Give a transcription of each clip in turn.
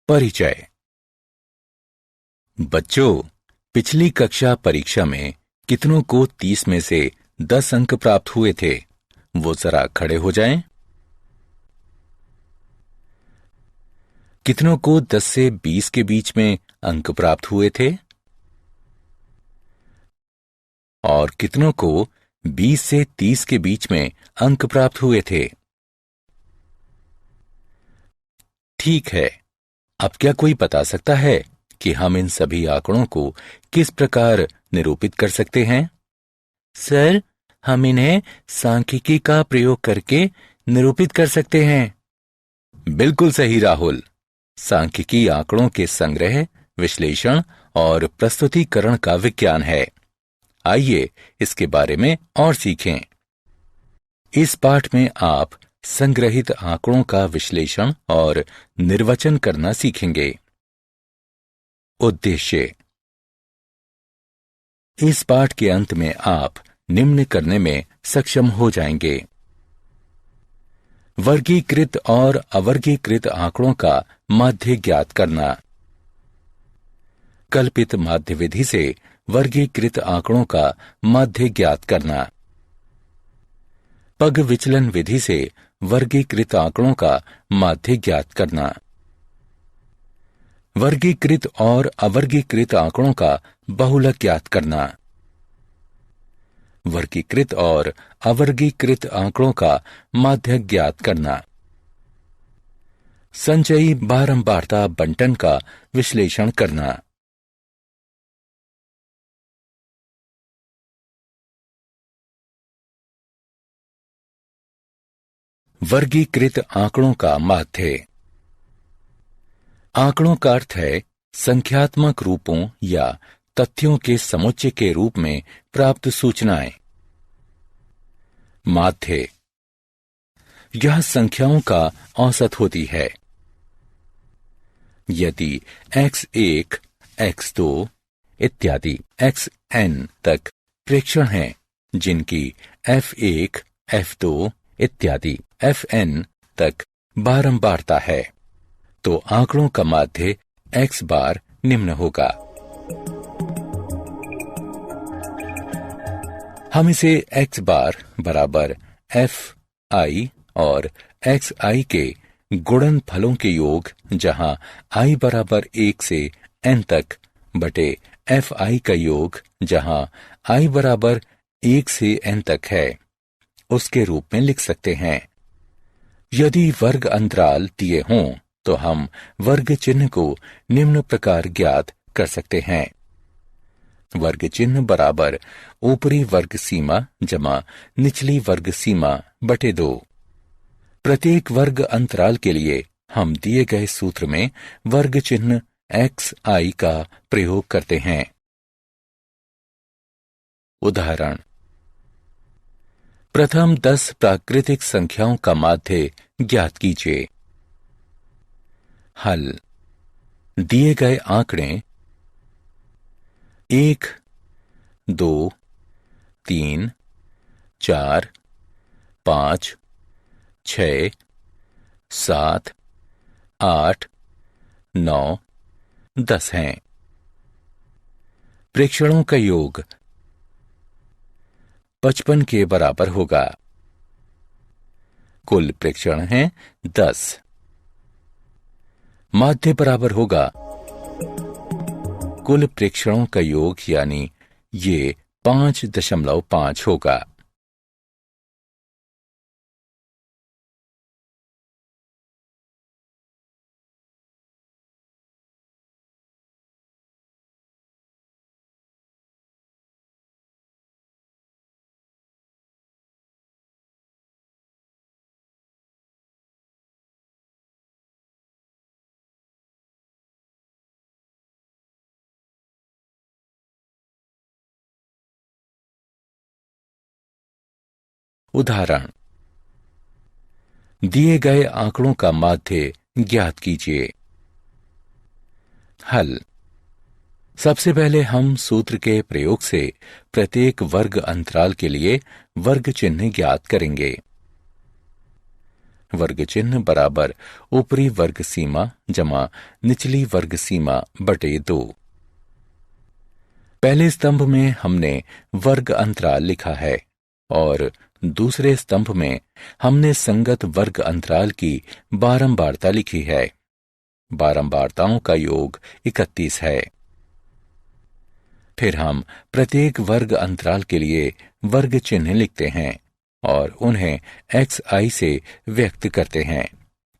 परिचय। बच्चों, पिछली कक्षा परीक्षा में कितनों को 30 में से 10 अंक प्राप्त हुए थे? वो जरा खड़े हो जाएं। कितनों को 10 से 20 के बीच में अंक प्राप्त हुए थे? और कितनों को 20 से 30 के बीच में अंक प्राप्त हुए थे? ठीक है। अब क्या कोई बता सकता है कि हम इन सभी आंकड़ों को किस प्रकार निरूपित कर सकते हैं? सर, हम इन्हें सांख्यिकी का प्रयोग करके निरूपित कर सकते हैं। बिल्कुल सही राहुल। सांख्यिकी आंकड़ों के संग्रह, विश्लेषण और प्रस्तुतिकरण का विज्ञान है। आइए इसके बारे में और सीखें। इस पाठ में आप संग्रहित आंकड़ों का विश्लेषण और निर्वचन करना सीखेंगे। उद्देश्य। इस पाठ के अंत में आप निम्न करने में सक्षम हो जाएंगे। वर्गीकृत और अवर्गीकृत आंकड़ों का माध्य ज्ञात करना। कल्पित माध्य विधि से वर्गीकृत आंकड़ों का माध्य ज्ञात करना। पग विचलन विधि से वर्गीकृत आंकड़ों का माध्य ज्ञात करना। वर्गीकृत और अवर्गीकृत आंकड़ों का बहुलक ज्ञात करना। वर्गीकृत और अवर्गीकृत आंकड़ों का माध्य ज्ञात करना। संचयी बारंबारता बंटन का विश्लेषण करना। वर्गीकृत आंकड़ों का माध्य। आंकड़ों का अर्थ है संख्यात्मक रूपों या तथ्यों के समुच्चय के रूप में प्राप्त सूचनाएं। माध्य। यह संख्याओं का औसत होती है। यदि x1, x2 इत्यादि xn तक प्रेक्षण हैं, जिनकी f1, f2 इत्यादि fn तक बारंबारता है, तो आंकड़ों का माध्य x बार निम्न होगा। हम इसे x बार बराबर fi और xi के गुणनफलों के योग, जहां i बराबर 1 से n तक बटे fi का योग, जहां i बराबर 1 से n तक है, उसके रूप में लिख सकते हैं। यदि वर्ग अंतराल दिए हों तो हम वर्ग चिन्ह को निम्न प्रकार ज्ञात कर सकते हैं। वर्ग चिन्ह बराबर ऊपरी वर्ग सीमा जमा निचली वर्ग सीमा बटे 2। प्रत्येक वर्ग अंतराल के लिए हम दिए गए सूत्र में वर्ग चिन्ह xi का प्रयोग करते हैं। उदाहरण। प्रथम 10 प्राकृतिक संख्याओं का माध्य ज्ञात कीजिए। हल। दिए गए आंकड़े 1, 2, 3, 4, 5, 6, 7, 8, 9, 10 हैं। प्रेक्षणों का योग 55 के बराबर होगा। कुल प्रेक्षण हैं 10। माध्य बराबर होगा कुल प्रेक्षणों का योग, यानी ये 5.5 होगा। उदाहरण। दिए गए आंकड़ों का माध्य ज्ञात कीजिए। हल। सबसे पहले हम सूत्र के प्रयोग से प्रत्येक वर्ग अंतराल के लिए वर्ग चिन्ह ज्ञात करेंगे। वर्ग चिन्ह बराबर ऊपरी वर्ग सीमा जमा निचली वर्ग सीमा बटे 2। पहले स्तंभ में हमने वर्ग अंतराल लिखा है और दूसरे स्तंभ में हमने संगत वर्ग अंतराल की बारंबारता लिखी है। बारंबारताओं का योग 31 है। फिर हम प्रत्येक वर्ग अंतराल के लिए वर्ग चिन्ह लिखते हैं और उन्हें xi से व्यक्त करते हैं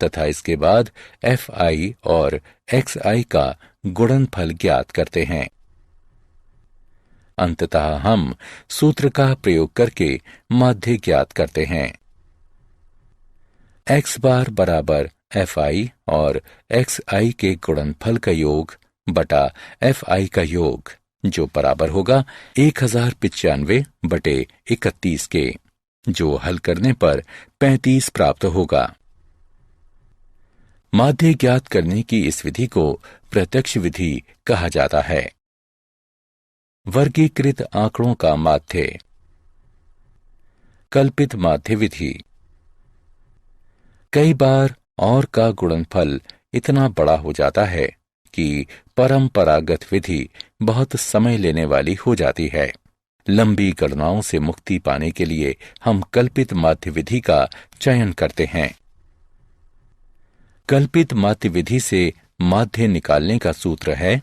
तथा इसके बाद fi और xi का गुणनफल ज्ञात करते हैं। अंततः हम सूत्र का प्रयोग करके माध्य ज्ञात करते हैं। x बार बराबर fi और xi के गुणनफल का योग बटा fi का योग, जो बराबर होगा 1095 बटे 31 के, जो हल करने पर 35 प्राप्त होगा। माध्य ज्ञात करने की इस विधि को प्रत्यक्ष विधि कहा जाता है। वर्गीकृत आंकड़ों का माध्य। कल्पित माध्य विधि। कई बार और का गुणनफल इतना बड़ा हो जाता है कि परंपरागत विधि बहुत समय लेने वाली हो जाती है। लंबी गणनाओं से मुक्ति पाने के लिए हम कल्पित माध्य विधि का चयन करते हैं। कल्पित माध्य विधि से माध्य निकालने का सूत्र है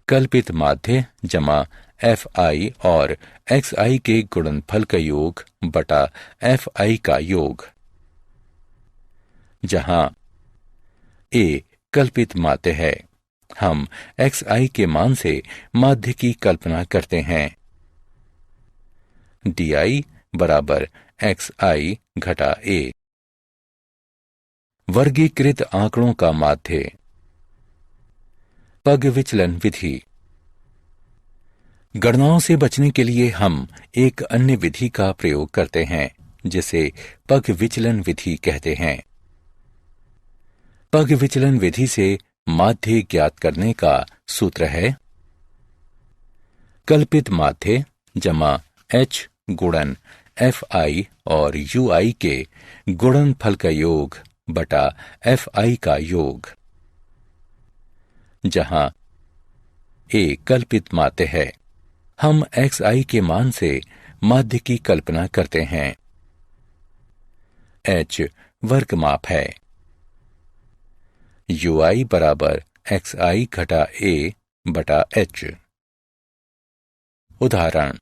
कल्पित माध्य जमा fi और xi के गुणनफल का योग बटा fi का योग, जहां a कल्पित माध्य है। हम xi के मान से माध्य की कल्पना करते हैं। di बराबर xi घटा a। वर्गीकृत आंकड़ों का माध्य। पग विचलन विधि। गणनाओं से बचने के लिए हम एक अन्य विधि का प्रयोग करते हैं जिसे पग विचलन विधि कहते हैं। पग विचलन विधि से माध्य ज्ञात करने का सूत्र है कल्पित माध्य जमा h गुणन fi और ui के गुणनफल का योग बटा fi का योग, जहां a कल्पित माध्य है। हम xi के मान से माध्य की कल्पना करते हैं। h वर्ग माप है। ui बराबर xi घटा a बटा h। उदाहरण।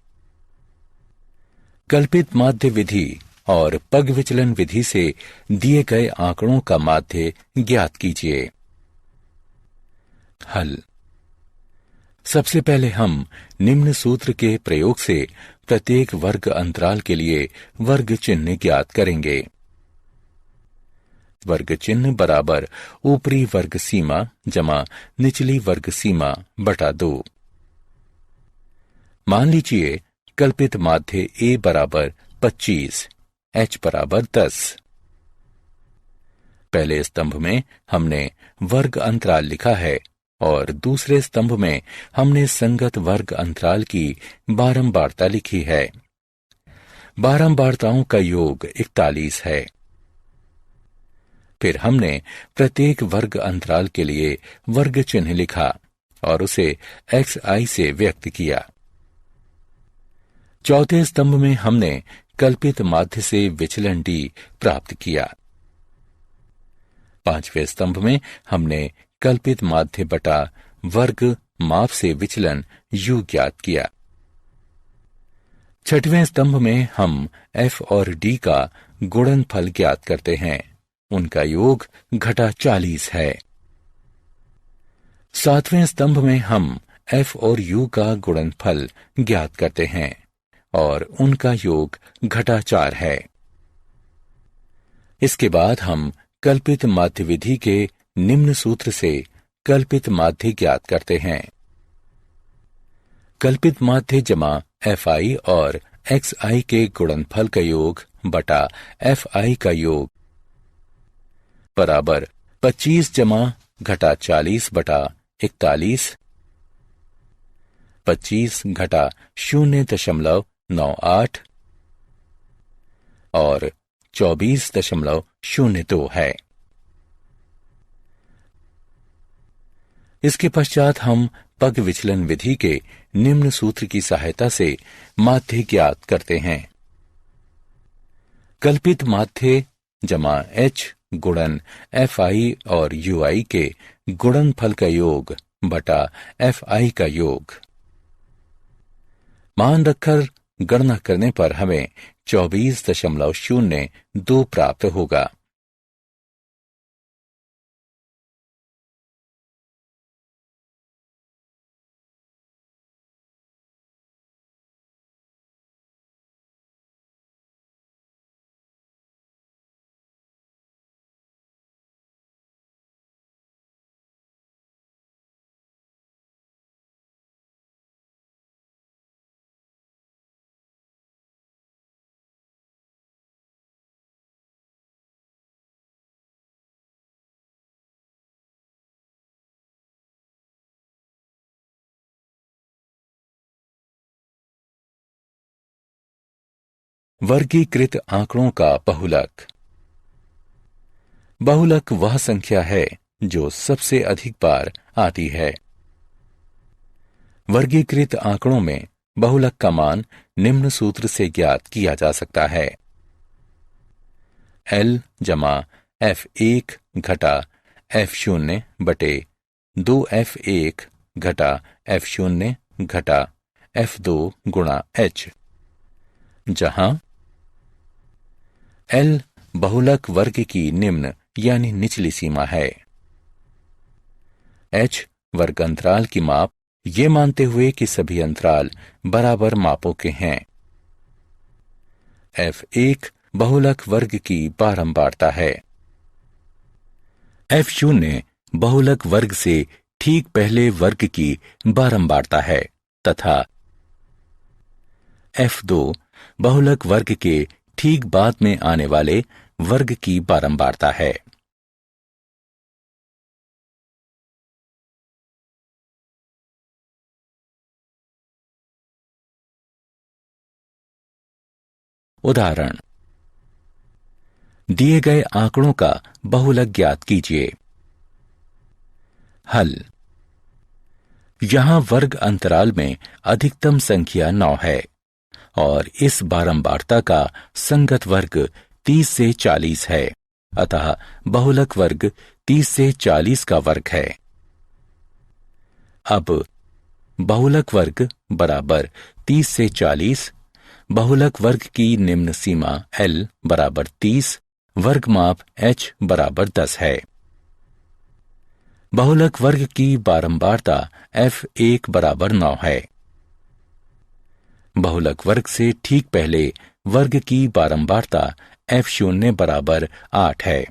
कल्पित माध्य विधि और पग विचलन विधि से दिए गए आंकड़ों का माध्य ज्ञात कीजिए। हल। सबसे पहले हम निम्न सूत्र के प्रयोग से प्रत्येक वर्ग अंतराल के लिए वर्ग चिन्ह ज्ञात करेंगे। वर्ग चिन्ह बराबर ऊपरी वर्ग सीमा जमा निचली वर्ग सीमा बटा 2। मान लीजिए कल्पित माध्य a बराबर 25, h बराबर 10। पहले स्तंभ में हमने वर्ग अंतराल लिखा है और दूसरे स्तंभ में हमने संगत वर्ग अंतराल की बारंबारता लिखी है। बारंबारताओं का योग 41 है। फिर हमने प्रत्येक वर्ग अंतराल के लिए वर्ग चिन्ह लिखा और उसे xi से व्यक्त किया। चौथे स्तंभ में हमने कल्पित माध्य से विचलन d प्राप्त किया। पांचवें स्तंभ में हमने कल्पित माध्य बटा वर्ग माप से विचलन u ज्ञात किया। छठवें स्तंभ में हम f और d का गुणनफल ज्ञात करते हैं। उनका योग घटा 40 है। सातवें स्तंभ में हम f और u का गुणनफल ज्ञात करते हैं और उनका योग घटा 4 है। इसके बाद हम कल्पित माध्य विधि के निम्न सूत्र से कल्पित माध्य ज्ञात करते हैं। कल्पित माध्य जमा fi और xi के गुणनफल का योग बटा fi का योग बराबर 25 जमा घटा 40 बटा 41, 25 घटा 0.98 और 24.02 है। इसके पश्चात हम पग विचलन विधि के निम्न सूत्र की सहायता से माध्य ज्ञात करते हैं। कल्पित माध्य जमा h गुणन fi और ui के गुणनफल का योग बटा fi का योग। मान रखकर गणना करने पर हमें 24.02 प्राप्त होगा। वर्गीकृत आंकड़ों का बहुलक। बहुलक वह संख्या है जो सबसे अधिक बार आती है। वर्गीकृत आंकड़ों में बहुलक का मान निम्न सूत्र से ज्ञात किया जा सकता है। L जमा F1 घटा F0 बटे 2F1 घटा F0 घटा F2 गुणा H, जहां L बहुलक वर्ग की निम्न यानी निचली सीमा है। H वर्ग अंतराल की माप, ये मानते हुए कि सभी अंतराल बराबर मापों के हैं। F1 बहुलक वर्ग की बारंबारता है। F0 बहुलक वर्ग से ठीक पहले वर्ग की बारंबारता है तथा F2 बहुलक वर्ग के ठीक बाद में आने वाले वर्ग की बारंबारता है। उदाहरण, दिए गए आंकड़ों का बहुलक ज्ञात कीजिए। हल, यहां वर्ग अंतराल में अधिकतम संख्या 9 है और इस बारंबारता का संगत वर्ग 30 से 40 है, अतः बहुलक वर्ग 30 से 40 का वर्ग है। अब बहुलक वर्ग बराबर 30 से 40, बहुलक वर्ग की निम्न सीमा L बराबर 30, वर्ग माप H बराबर 10 है। बहुलक वर्ग की बारंबारता F1 बराबर 9 है। बहुलक वर्ग से ठीक पहले वर्ग की बारंबारता F0 बराबर 8 है।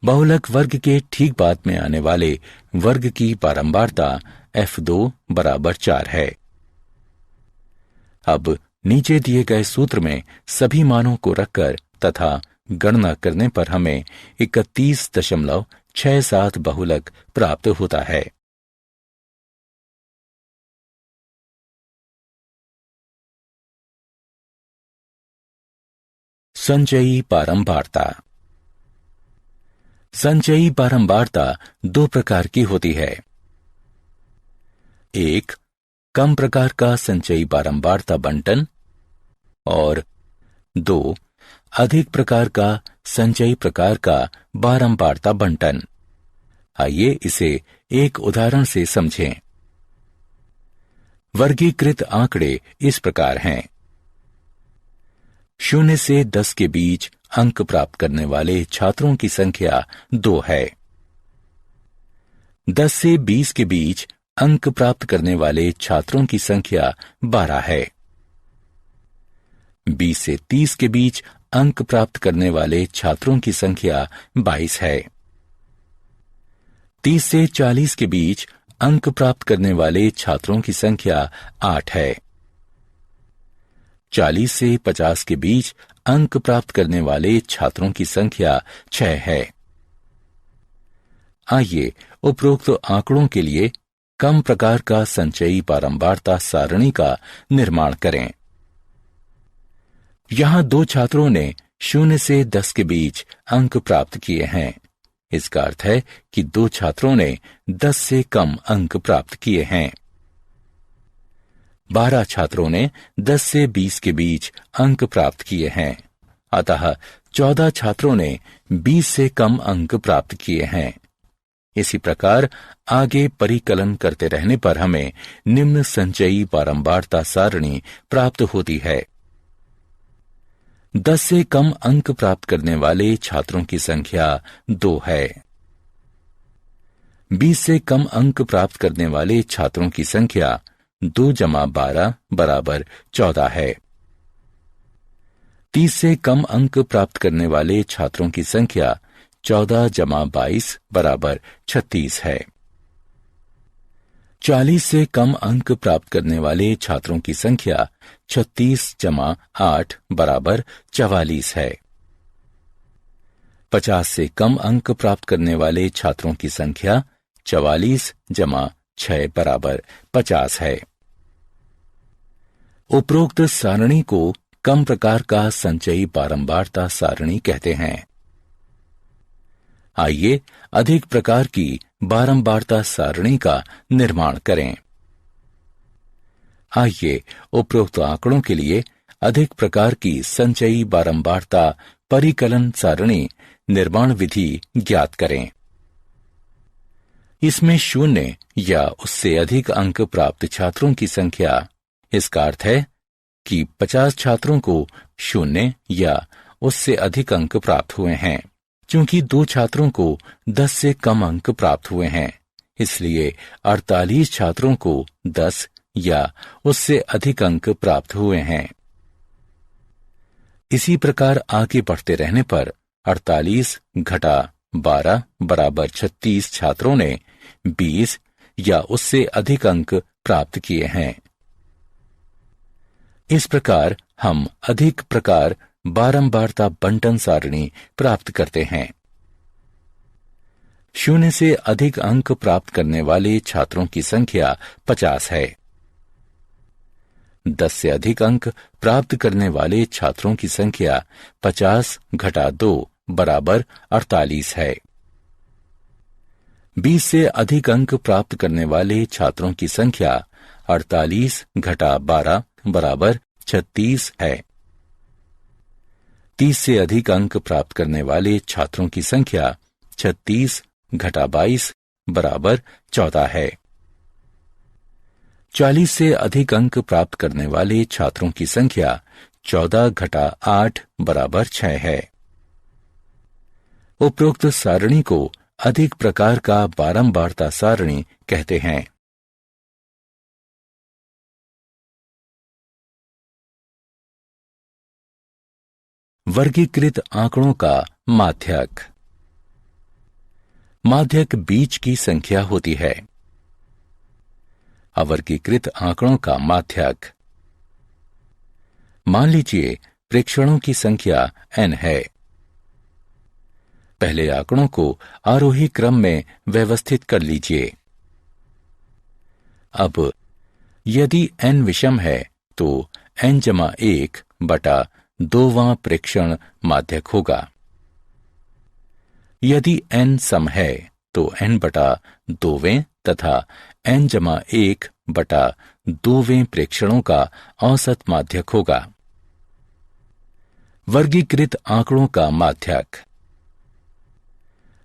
बहुलक वर्ग के ठीक बाद में आने वाले वर्ग की बारंबारता F2 बराबर 4 है। अब नीचे दिए गए सूत्र में सभी मानों को रखकर तथा गणना करने पर हमें 31.67 बहुलक प्राप्त होता है। संचयी बारंबारता। संचयी बारंबारता दो प्रकार की होती है। एक, कम प्रकार का संचयी बारंबारता बंटन और 2, अधिक प्रकार का संचयी प्रकार का बारंबारता बंटन। आइए इसे एक उदाहरण से समझें। वर्गीकृत आंकड़े इस प्रकार हैं। 0 से 10 के बीच अंक प्राप्त करने वाले छात्रों की संख्या 2 है। 10 से 20 के बीच अंक प्राप्त करने वाले छात्रों की संख्या 12 है। 20 से 30 के बीच अंक प्राप्त करने वाले छात्रों की संख्या 22 है। 30 से 40 के बीच अंक प्राप्त करने वाले छात्रों की संख्या 8 है। 40 से 50 के बीच अंक प्राप्त करने वाले छात्रों की संख्या 6 है। आइए उपरोक्त आंकड़ों के लिए कम प्रकार का संचयी बारंबारता सारणी का निर्माण करें। यहां 2 छात्रों ने 0 से 10 के बीच अंक प्राप्त किए हैं। इसका अर्थ है कि 2 छात्रों ने 10 से कम अंक प्राप्त किए हैं। 12 छात्रों ने 10 से 20 के बीच अंक प्राप्त किए हैं। अतः 14 छात्रों ने 20 से कम अंक प्राप्त किए हैं। इसी प्रकार आगे परिकलन करते रहने पर हमें निम्न संचयी बारंबारता सारणी प्राप्त होती है। 10 से कम अंक प्राप्त करने वाले छात्रों की संख्या 2 है। 20 से कम अंक प्राप्त करने वाले छात्रों की संख्या 2 जमा 12 बराबर 14 है। 30 से कम अंक प्राप्त करने वाले छात्रों की संख्या 14 जमा 22 बराबर 36 है। 40 से कम अंक प्राप्त करने वाले छात्रों की संख्या 36 जमा 8 बराबर 44 है। 50 से कम अंक प्राप्त करने वाले छात्रों की संख्या 44 जमा 6 बराबर 50 है। उपरोक्त सारणी को कम प्रकार का संचयी बारंबारता सारणी कहते हैं। आइए अधिक प्रकार की बारंबारता सारणी का निर्माण करें। आइए उपरोक्त आंकड़ों के लिए अधिक प्रकार की संचयी बारंबारता परिकलन सारणी निर्माण विधि ज्ञात करें। इसमें 0 या उससे अधिक अंक प्राप्त छात्रों की संख्या, इसका अर्थ है कि 50 छात्रों को 0 या उससे अधिक अंक प्राप्त हुए हैं। चूंकि 2 छात्रों को 10 से कम अंक प्राप्त हुए हैं, इसलिए 48 छात्रों को 10 या उससे अधिक अंक प्राप्त हुए हैं। इसी प्रकार आगे बढ़ते रहने पर 48 घटा 12 बराबर 36 छात्रों ने 20 या उससे अधिक अंक प्राप्त किए हैं। इस प्रकार हम अधिक प्रकार बारंबारता बंटन सारणी प्राप्त करते हैं। 0 से अधिक अंक प्राप्त करने वाले छात्रों की संख्या 50 है। 10 से अधिक अंक प्राप्त करने वाले छात्रों की संख्या 50 घटा 2 बराबर 48 है। 20 से अधिक अंक प्राप्त करने वाले छात्रों की संख्या 48 घटा 12 बराबर 36 है। 30 से अधिक अंक प्राप्त करने वाले छात्रों की संख्या 36 घटा 22 बराबर 14 है। 40 से अधिक अंक प्राप्त करने वाले छात्रों की संख्या 14 घटा 8 बराबर 6 है। उपरोक्त सारणी को अधिक प्रकार का बारंबारता सारणी कहते हैं। वर्गीकृत आंकड़ों का माध्यक। माध्यक बीज की संख्या होती है। अवर्गीकृत आंकड़ों का माध्यक। मान लीजिए प्रेक्षणों की संख्या n है। पहले आंकड़ों को आरोही क्रम में व्यवस्थित कर लीजिए। अब यदि n विषम है तो n जमा 1 बटा 2वां प्रेक्षण माध्यक होगा। यदि n सम है तो n बटा 2वें तथा n जमा 1 बटा 2वें प्रेक्षणों का औसत माध्यक होगा। वर्गीकृत आंकड़ों का माध्यक।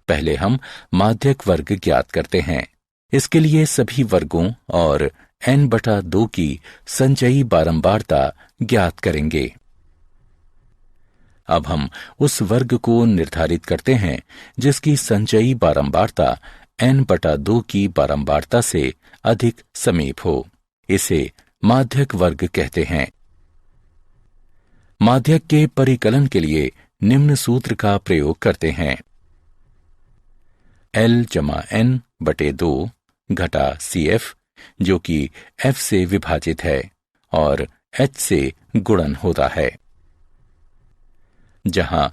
पहले हम माध्यक वर्ग ज्ञात करते हैं। इसके लिए सभी वर्गों और n बटा 2 की संचयी बारंबारता ज्ञात करेंगे। अब हम उस वर्ग को निर्धारित करते हैं जिसकी संचयी बारंबारता n बटा 2 की बारंबारता से अधिक समीप हो। इसे माध्यक वर्ग कहते हैं। माध्यक के परिकलन के लिए निम्न सूत्र का प्रयोग करते हैं। L जमा n बटे 2 घटा CF जो कि F से विभाजित है और H से गुणन होता है, जहां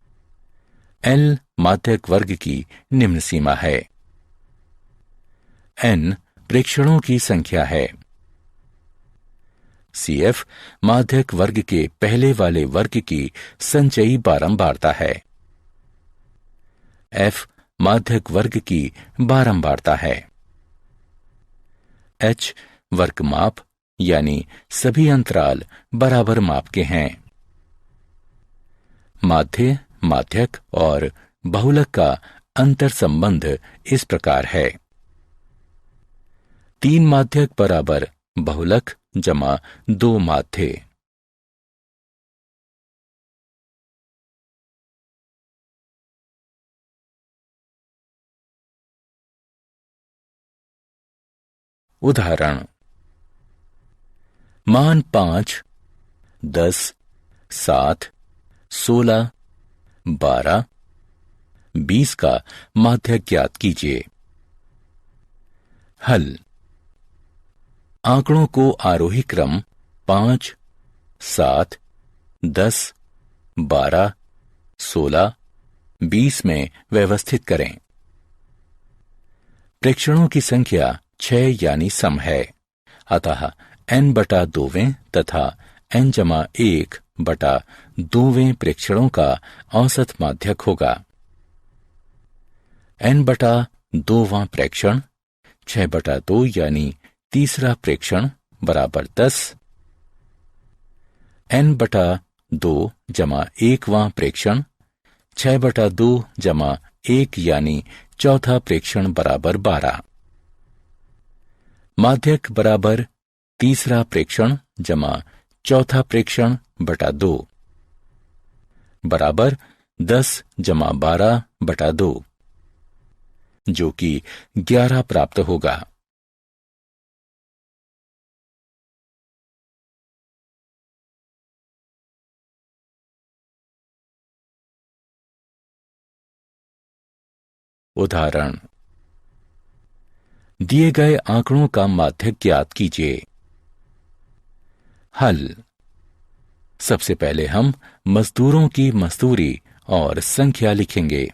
L माध्यक वर्ग की निम्न सीमा है। n प्रेक्षणों की संख्या है। CF माध्यक वर्ग के पहले वाले वर्ग की संचयी बारंबारता है। F माध्यक वर्ग की बारंबारता है। H वर्ग माप यानी सभी अंतराल बराबर माप के हैं। माध्य, माध्यक और बहुलक का अंतर संबंध इस प्रकार है। 3 माध्यक बराबर बहुलक जमा 2 माध्य। उदाहरण: मान 5, 10, 7, 16, 12, 20 का माध्यक ज्ञात कीजिए। हल: आंकड़ों को आरोही क्रम 5, 7, 10, 12, 16, 20 में व्यवस्थित करें। प्रेक्षणों की संख्या 6 यानी सम है, अतः n/2 तथा n/1/2 प्रेक्षणों का औसत माध्यक होगा। n/2वां प्रेक्षण 6/2 यानी तीसरा प्रेक्षण बराबर 10। n/2 जमा 1वां प्रेक्षण 6/2 जमा 1 यानी चौथा प्रेक्षण बराबर 12। माध्यक बराबर तीसरा प्रेक्षण जमा चौथा प्रेक्षण बटा 2 बराबर 10 जमा 12/2 जो कि 11 प्राप्त होगा। उदाहरण: दिए गए आंकड़ों का माध्यक ज्ञात कीजिए। हल: सबसे पहले हम मजदूरों की मजदूरी और संख्या लिखेंगे।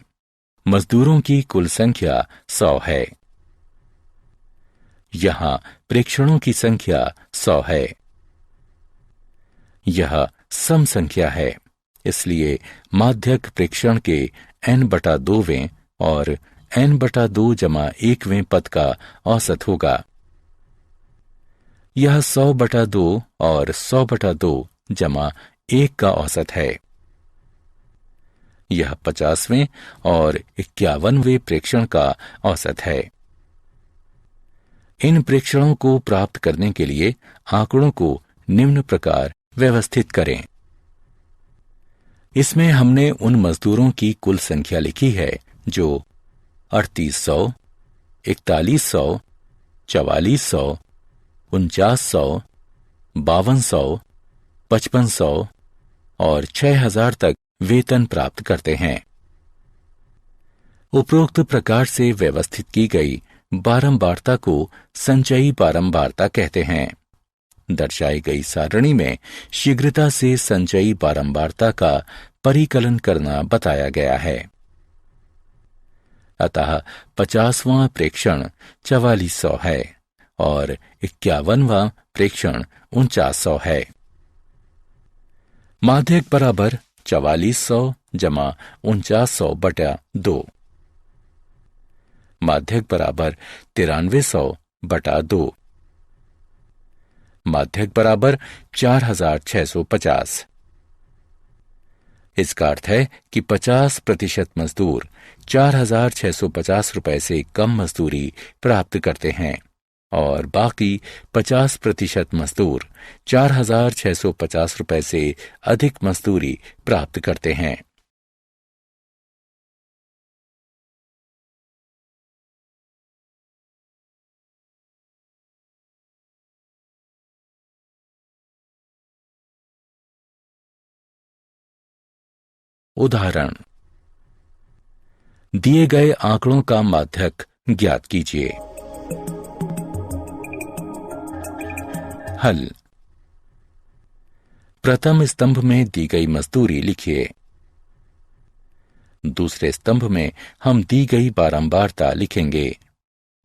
मजदूरों की कुल संख्या 100 है। यहां प्रेक्षणों की संख्या 100 है। यह सम संख्या है, इसलिए माध्यक प्रेक्षण के n/2 और n/2 जमा 1वें पद का औसत होगा। यह 100/2 और 100/2 जमा 1 का औसत है। यह 50वें और 51वें प्रेक्षण का औसत है। इन प्रेक्षणों को प्राप्त करने के लिए आंकड़ों को निम्न प्रकार व्यवस्थित करें। इसमें हमने उन मजदूरों की कुल संख्या लिखी है जो 3800, 4100, 4400, 4900, 5200, 5500 और 6000 तक वेतन प्राप्त करते हैं। उपरोक्त प्रकार से व्यवस्थित की गई बारंबारता को संचयी बारंबारता कहते हैं। दर्शाई गई सारणी में शीघ्रता से संचयी बारंबारता का परिकलन करना बताया गया है। अतः 50वां प्रेक्षण 4400 है और 51वां प्रेक्षण 4900 है। माध्यक बराबर 4400 जमा 4900/2। माध्यक बराबर 9300/2। माध्यक बराबर 4650। इसका अर्थ है कि 50% मजदूर 4650 रुपए से कम मजदूरी प्राप्त करते हैं और बाकी 50% मजदूर 4650 रुपए से अधिक मजदूरी प्राप्त करते हैं। उदाहरण: दिए गए आंकड़ों का माध्यक ज्ञात कीजिए। हल: प्रथम स्तंभ में दी गई मजदूरी लिखिए। दूसरे स्तंभ में हम दी गई बारंबारता लिखेंगे।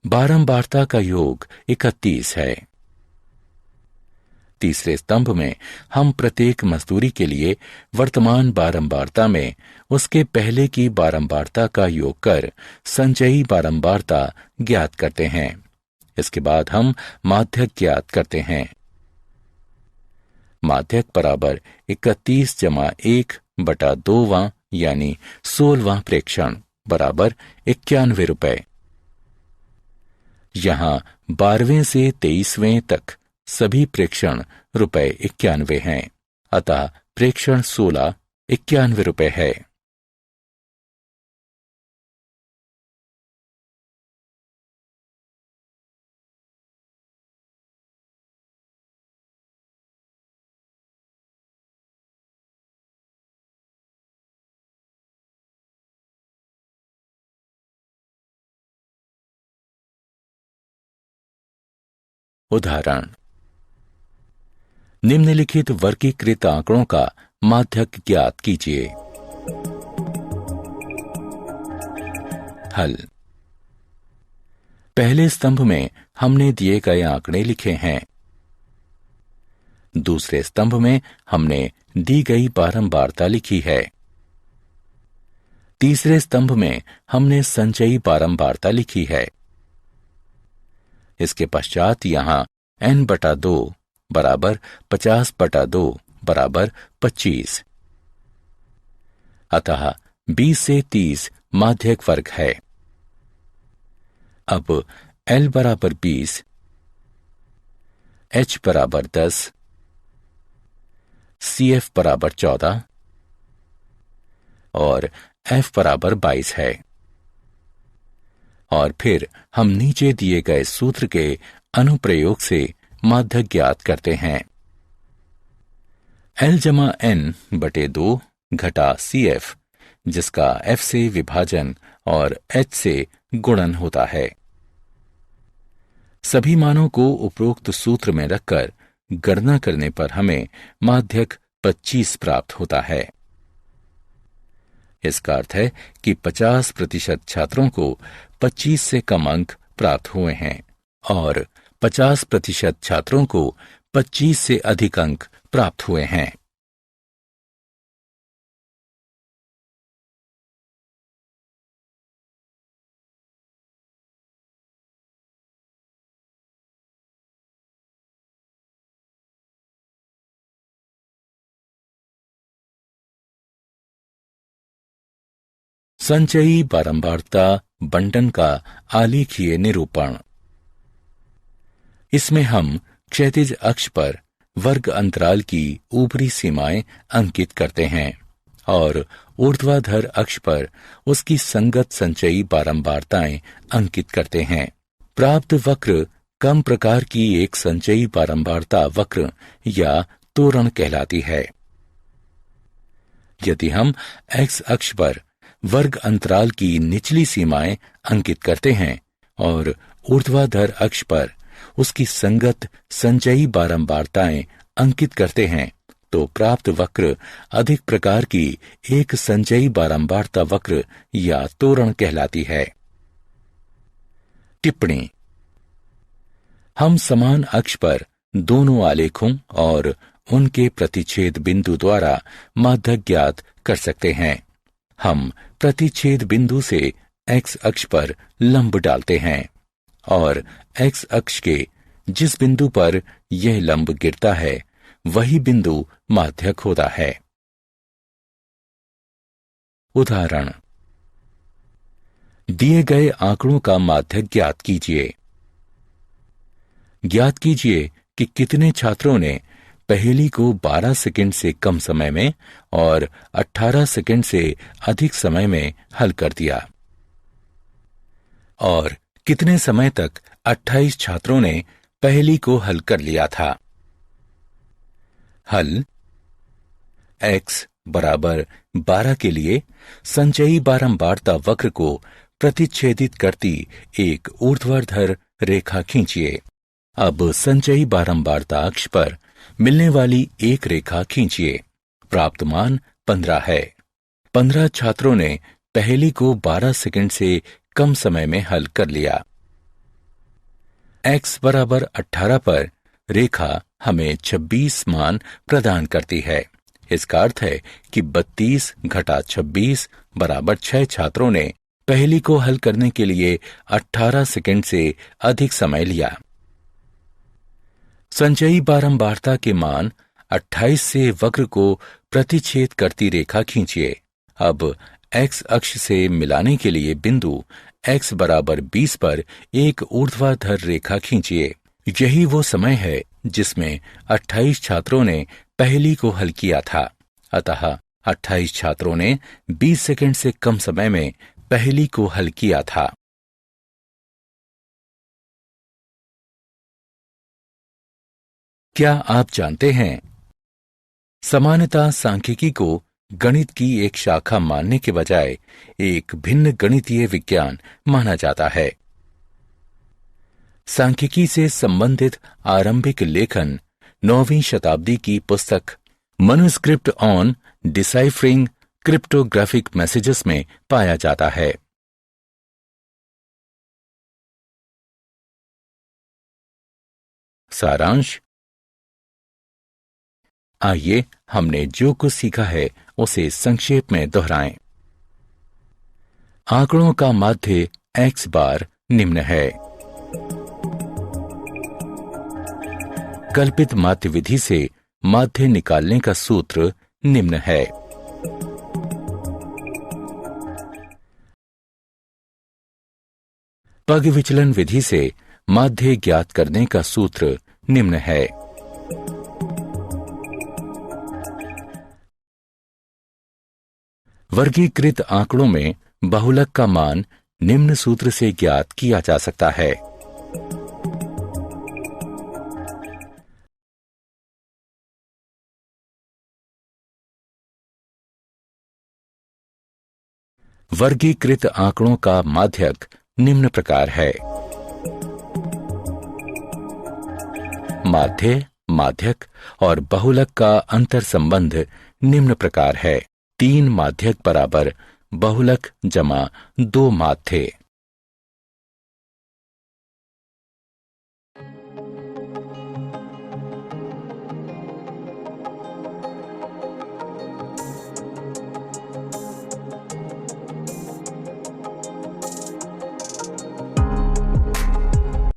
बारंबारता का योग 31 है। तीसरे स्तंभ में हम प्रत्येक मजदूरी के लिए वर्तमान बारंबारता में उसके पहले की बारंबारता का योग कर संचयी बारंबारता ज्ञात करते हैं। इसके बाद हम माध्यक ज्ञात करते हैं। माध्यक बराबर 31 जमा 1 बटा 2वां यानी 16वां प्रेक्षण बराबर 91 रुपए। यहां 12वें से 23वें तक सभी प्रेक्षण रुपए 91 हैं, अतः प्रेक्षण 16 91 रुपए है। उदाहरण, निम्नलिखित वर्गीकृत आंकड़ों का माध्यक ज्ञात कीजिए। हल। पहले स्तंभ में हमने दिए गए आंकड़े लिखे हैं। दूसरे स्तंभ में हमने दी गई बारंबारता लिखी है। तीसरे स्तंभ में हमने संचयी बारंबारता लिखी है। इसके पश्चात यहां n बटा 2 बराबर 50 बटा 2 बराबर 25, अतः 20 से 30 माध्यक वर्ग है। अब L बराबर 20, H बराबर 10, CF बराबर 14 और F बराबर 22 है। और फिर हम नीचे दिए गए सूत्र के अनुप्रयोग से माध्यक ज्ञात करते हैं। L जमा N बटे 2 घटा CF, जिसका F से विभाजन और H से गुणन होता है। सभी मानों को उपरोक्त सूत्र में रखकर गणना करने पर हमें माध्यक 25 प्राप्त होता है। इसका अर्थ है कि 50% छात्रों को 25 से कम अंक प्राप्त हुए हैं और 50% छात्रों को 25 से अधिक अंक प्राप्त हुए हैं। संचयी बारंबारता बंटन का आलेखीय निरूपण। इसमें हम क्षैतिज अक्ष पर वर्ग अंतराल की ऊपरी सीमाएं अंकित करते हैं और ऊर्ध्वाधर अक्ष पर उसकी संगत संचयी बारंबारताएं अंकित करते हैं। प्राप्त वक्र कम प्रकार की एक संचयी बारंबारता वक्र या तोरण कहलाती है। यदि हम एक्स अक्ष पर वर्ग अंतराल की निचली सीमाएं अंकित करते हैं और ऊर्ध्वाधर अक्ष पर उसकी संगत संचयी बारंबारताएं अंकित करते हैं, तो प्राप्त वक्र अधिक प्रकार की एक संचयी बारंबारता वक्र या तोरण कहलाती है। टिप्पणी। हम समान अक्ष पर दोनों आलेखों और उनके प्रतिच्छेद बिंदु द्वारा माध्यक ज्ञात कर सकते हैं। हम प्रतिच्छेद बिंदु से एक्स अक्ष पर लंब डालते हैं और एक्स अक्ष के जिस बिंदु पर यह लंब गिरता है वही बिंदु माध्यक होता है। उदाहरण, दिए गए आंकड़ों का माध्यक ज्ञात कीजिए। ज्ञात कीजिए कि कितने छात्रों ने पहेली को 12 सेकंड से कम समय में और 18 सेकंड से अधिक समय में हल कर दिया और कितने समय तक 28 छात्रों ने पहेली को हल कर लिया था। हल। x बराबर 12 के लिए संचयी बारंबारता वक्र को प्रतिच्छेदित करती एक ऊर्ध्वाधर रेखा खींचिए। अब संचयी बारंबारता अक्ष पर मिलने वाली एक रेखा खींचिए। प्राप्त मान 15 है। 15 छात्रों ने पहेली को 12 सेकंड से कम समय में हल कर लिया। x बराबर 18 पर रेखा हमें 26 मान प्रदान करती है। इसका अर्थ है कि 32 घटा 26 बराबर 6 छात्रों ने पहेली को हल करने के लिए 18 सेकंड से अधिक समय लिया। संचयी बारंबारता के मान 28 से वक्र को प्रतिच्छेद करती रेखा खींचिए। अब x अक्ष से मिलाने के लिए बिंदु x बराबर 20 पर एक ऊर्ध्वाधर रेखा खींचिए। यही वो समय है जिसमें 28 छात्रों ने पहेली को हल किया था। अतः 28 छात्रों ने 20 सेकंड से कम समय में पहेली को हल किया था। क्या आप जानते हैं, समानता सांख्यिकी को गणित की एक शाखा मानने के बजाय एक भिन्न गणितीय विज्ञान माना जाता है। सांख्यिकी से संबंधित आरंभिक लेखन 9वीं शताब्दी की पुस्तक manuscript on deciphering cryptographic messages में पाया जाता है। सारांश। आइए हमने जो कुछ सीखा है उसे संक्षेप में दोहराएं। आंकड़ों का माध्य x बार निम्न है। कल्पित माध्य विधि से माध्य निकालने का सूत्र निम्न है। पग विचलन विधि से माध्य ज्ञात करने का सूत्र निम्न है। वर्गीकृत आंकड़ों में बहुलक का मान निम्न सूत्र से ज्ञात किया जा सकता है। वर्गीकृत आंकड़ों का माध्यक निम्न प्रकार है। माध्य, माध्यक और बहुलक का अंतर संबंध निम्न प्रकार है। 3 माध्यक बराबर बहुलक जमा 2 माध्य।